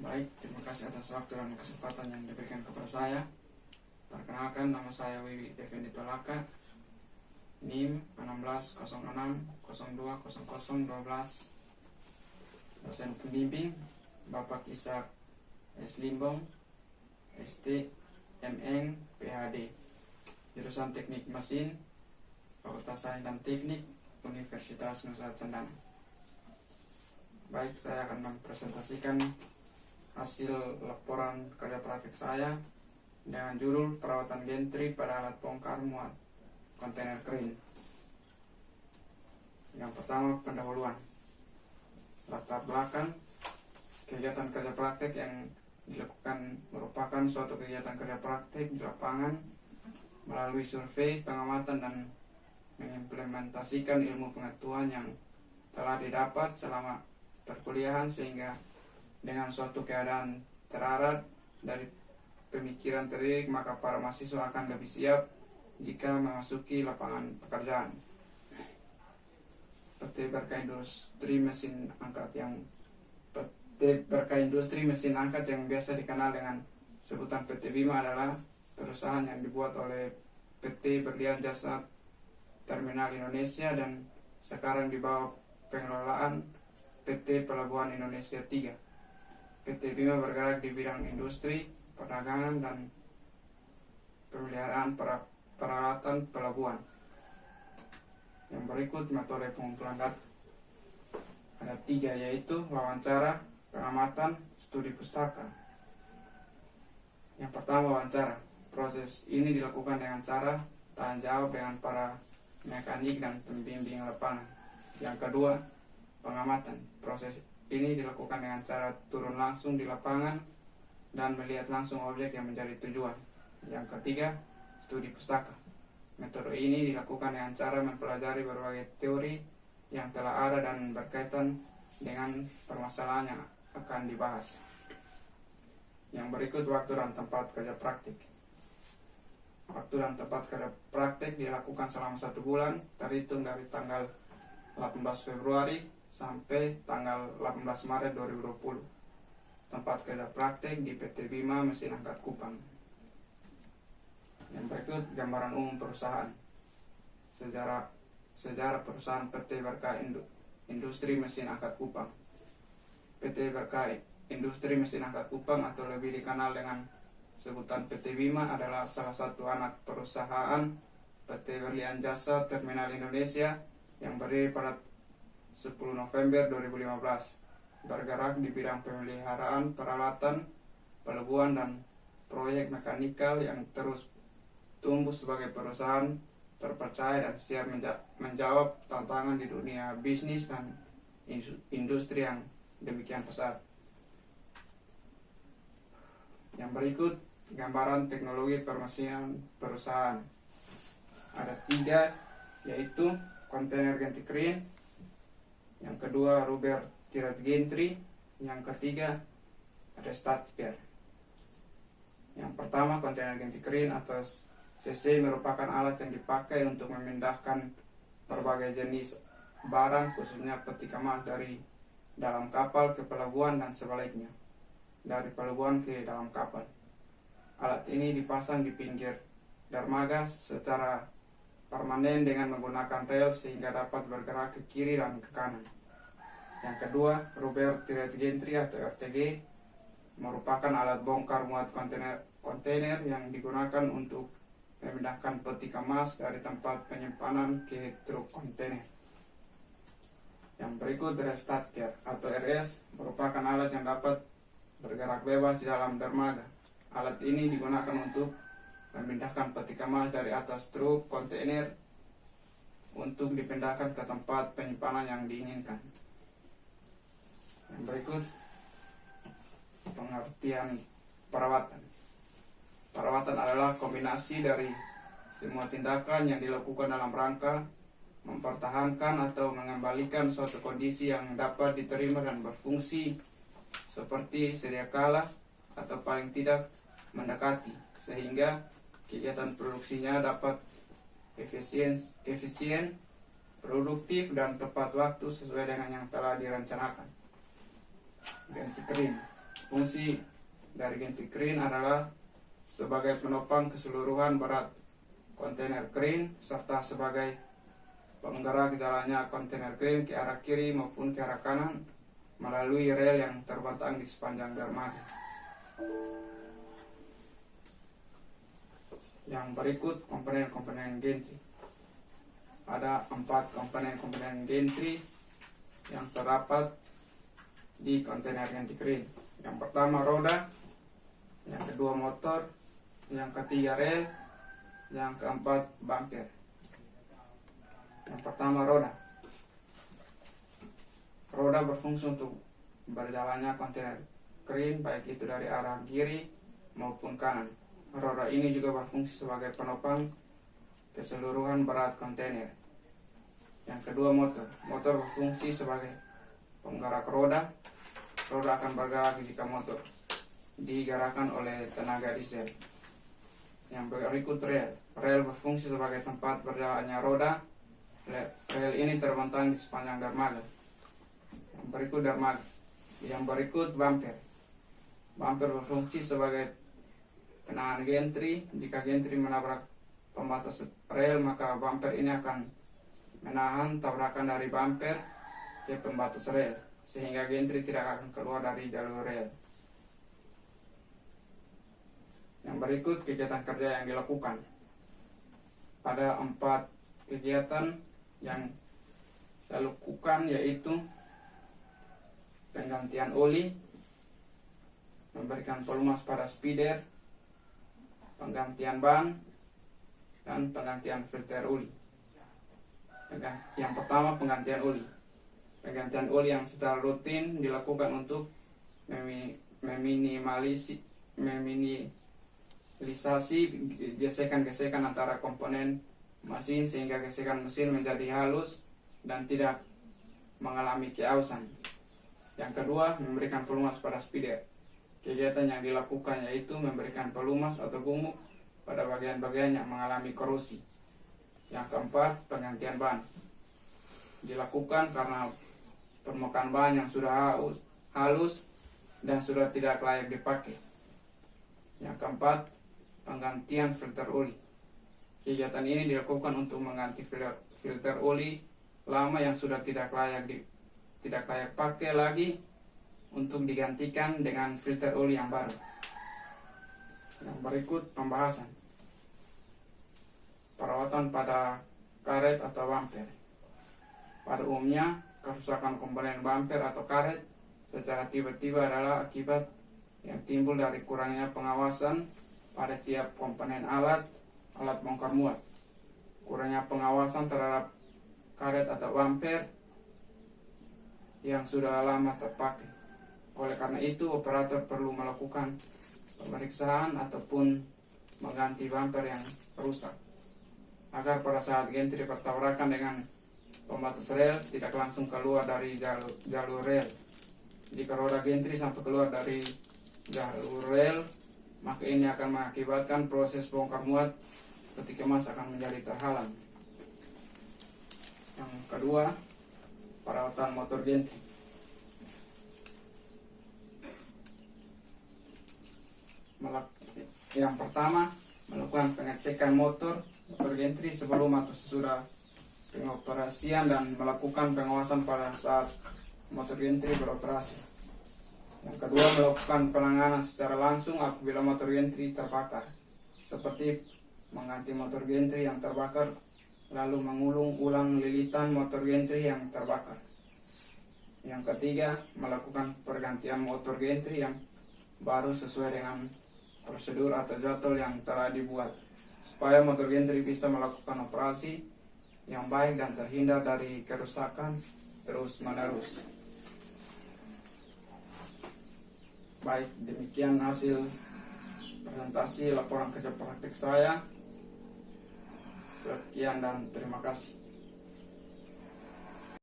Baik, terima kasih atas waktu dan kesempatan yang diberikan kepada saya. Perkenalkan, nama saya Wiwi Effendi Tolaka, NIM 1606020012, dosen pembimbing Bapak Ishak S. Limbong, ST, MN, PhD, jurusan Teknik Mesin, Fakultas Sains dan Teknik, Universitas Nusa Cendana. Baik, saya akan mempresentasikan hasil laporan kerja praktik saya dengan judul perawatan gantry pada alat bongkar muat kontainer kering. Yang pertama, pendahuluan. Latar belakang kegiatan kerja praktik yang dilakukan merupakan suatu kegiatan kerja praktik di lapangan melalui survei, pengamatan, dan mengimplementasikan ilmu pengetahuan yang telah didapat selama perkuliahan, sehingga dengan suatu keadaan terarah dari pemikiran terdidik, maka para mahasiswa akan lebih siap jika memasuki lapangan pekerjaan. PT Berkah Industri Mesin Angkat yang biasa dikenal dengan sebutan PT Bima adalah perusahaan yang dibuat oleh PT Berlian Jasa Terminal Indonesia dan sekarang di bawah pengelolaan PT Pelabuhan Indonesia 3. PT Bima bergerak di bidang industri, perdagangan, dan pemeliharaan peralatan pelabuhan. Yang berikut metode pengumpulan data. Ada 3, yaitu wawancara, pengamatan, studi pustaka. Yang pertama, wawancara. Proses ini dilakukan dengan cara tanya jawab dengan para mekanik dan pembimbing lapangan. Yang kedua, pengamatan. Proses ini dilakukan dengan cara turun langsung di lapangan dan melihat langsung objek yang menjadi tujuan. Yang ketiga, studi pustaka. Metode ini dilakukan dengan cara mempelajari berbagai teori yang telah ada dan berkaitan dengan permasalahan yang akan dibahas. Yang berikut, waktu dan tempat kerja praktik. Waktu dan tempat kerja praktik dilakukan selama 1 bulan, terhitung dari tanggal 18 Februari sampai tanggal 18 Maret 2020. Tempat kerja praktik di PT Bima Mesin Angkat Kupang. Yang berikut, gambaran umum perusahaan. Sejarah perusahaan PT Berkah Industri Mesin Angkat Kupang. PT Berkah Industri Mesin Angkat Kupang, atau lebih dikenal dengan sebutan PT Bima, adalah salah satu anak perusahaan PT Berlian Jasa Terminal Indonesia yang berdiri pada 10 November 2015, bergerak di bidang pemeliharaan peralatan pelabuhan dan proyek mekanikal yang terus tumbuh sebagai perusahaan terpercaya dan siap menjawab tantangan di dunia bisnis dan industri yang demikian pesat. Yang berikut, gambaran teknologi permesinan perusahaan. Ada 3, yaitu kontainer ganti kering. Yang kedua, rubber tirat gantry. Yang ketiga, restart gear. Yang pertama, kontainer ganti kering atau CC merupakan alat yang dipakai untuk memindahkan berbagai jenis barang, khususnya peti kemas, dari dalam kapal ke pelabuhan dan sebaliknya, dari pelabuhan ke dalam kapal. Alat ini dipasang di pinggir dermaga secara permanen dengan menggunakan rel sehingga dapat bergerak ke kiri dan ke kanan. Yang kedua, rubber tirat gantry atau RTG merupakan alat bongkar muat kontainer yang digunakan untuk memindahkan peti kemas dari tempat penyimpanan ke truk kontainer. Yang berikut, restart gear atau RS merupakan alat yang dapat bergerak bebas di dalam dermaga. Alat ini digunakan untuk memindahkan peti kemas dari atas truk kontainer untuk dipindahkan ke tempat penyimpanan yang diinginkan. Yang berikut, pengertian perawatan. Perawatan adalah kombinasi dari semua tindakan yang dilakukan dalam rangka mempertahankan atau mengembalikan suatu kondisi yang dapat diterima dan berfungsi seperti sedia kala atau paling tidak mendekati, sehingga kegiatan produksinya dapat efisien, produktif, dan tepat waktu sesuai dengan yang telah direncanakan. Ganti kering. Fungsi dari gantry crane adalah sebagai penopang keseluruhan berat kontainer crane serta sebagai penggerak jalannya kontainer crane ke arah kiri maupun ke arah kanan melalui rel yang terbentang di sepanjang dermaga. Yang berikut komponen-komponen gantry. Ada 4 komponen-komponen gantry yang terdapat di kontainer gantry crane. Yang pertama roda, yang kedua motor, yang ketiga rel, yang keempat bumper. Yang pertama roda. Roda berfungsi untuk berjalannya kontainer crane baik itu dari arah kiri maupun kanan. Roda ini juga berfungsi sebagai penopang keseluruhan berat kontainer. Yang kedua motor. Motor berfungsi sebagai penggerak roda. Roda akan bergerak jika motor digerakkan oleh tenaga diesel. Yang berikut rel. Rel berfungsi sebagai tempat berjalannya roda. Rel ini terbentang di sepanjang dermaga. Yang berikut dermaga. Yang berikut bumper. Bumper berfungsi sebagai penahan gantry. Jika gantry menabrak pembatas rel, maka bumper ini akan menahan tabrakan dari bumper ke pembatas rel, sehingga gantry tidak akan keluar dari jalur rel. Yang berikut kegiatan kerja yang dilakukan. Ada 4 kegiatan yang saya lakukan, yaitu penggantian oli, memberikan pelumas pada speeder, penggantian ban, dan penggantian filter oli. Yang pertama, penggantian oli. Penggantian oli yang secara rutin dilakukan untuk meminimalisasi gesekan-gesekan antara komponen mesin sehingga gesekan mesin menjadi halus dan tidak mengalami keausan. Yang kedua, memberikan pelumas pada speeder. Kegiatan yang dilakukan yaitu memberikan pelumas atau gumuk pada bagian-bagian yang mengalami korosi. Yang keempat, penggantian ban. Dilakukan karena permukaan ban yang sudah halus dan sudah tidak layak dipakai. Yang keempat, penggantian filter oli. Kegiatan ini dilakukan untuk mengganti filter oli lama yang sudah tidak layak pakai lagi untuk digantikan dengan filter oli yang baru. Yang berikut pembahasan. Perawatan pada karet atau bumper. Pada umumnya, kerusakan komponen bumper atau karet secara tiba-tiba adalah akibat yang timbul dari kurangnya pengawasan pada tiap komponen alat bongkar muat. Kurangnya pengawasan terhadap karet atau bumper yang sudah lama terpakai. Oleh karena itu, operator perlu melakukan pemeriksaan ataupun mengganti bumper yang rusak, agar pada saat gantry bertabrakan dengan pembatas rel tidak langsung keluar dari jalur rel. Jika roda gantry sampai keluar dari jalur rel, maka ini akan mengakibatkan proses bongkar muat peti kemas akan menjadi terhalang. Yang kedua, perawatan motor gantry. Yang pertama, melakukan pengecekan motor gantry sebelum atau sesudah pengoperasian dan melakukan pengawasan pada saat motor gantry beroperasi. Yang kedua, melakukan penanganan secara langsung apabila motor gantry terbakar, seperti mengganti motor gantry yang terbakar, lalu mengulung ulang lilitan motor gantry yang terbakar. Yang ketiga, melakukan pergantian motor gantry yang baru sesuai dengan prosedur atau jadwal yang telah dibuat, supaya motor gantry bisa melakukan operasi yang baik dan terhindar dari kerusakan terus-menerus. Baik, demikian hasil presentasi laporan kerja praktik saya. Sekian dan terima kasih.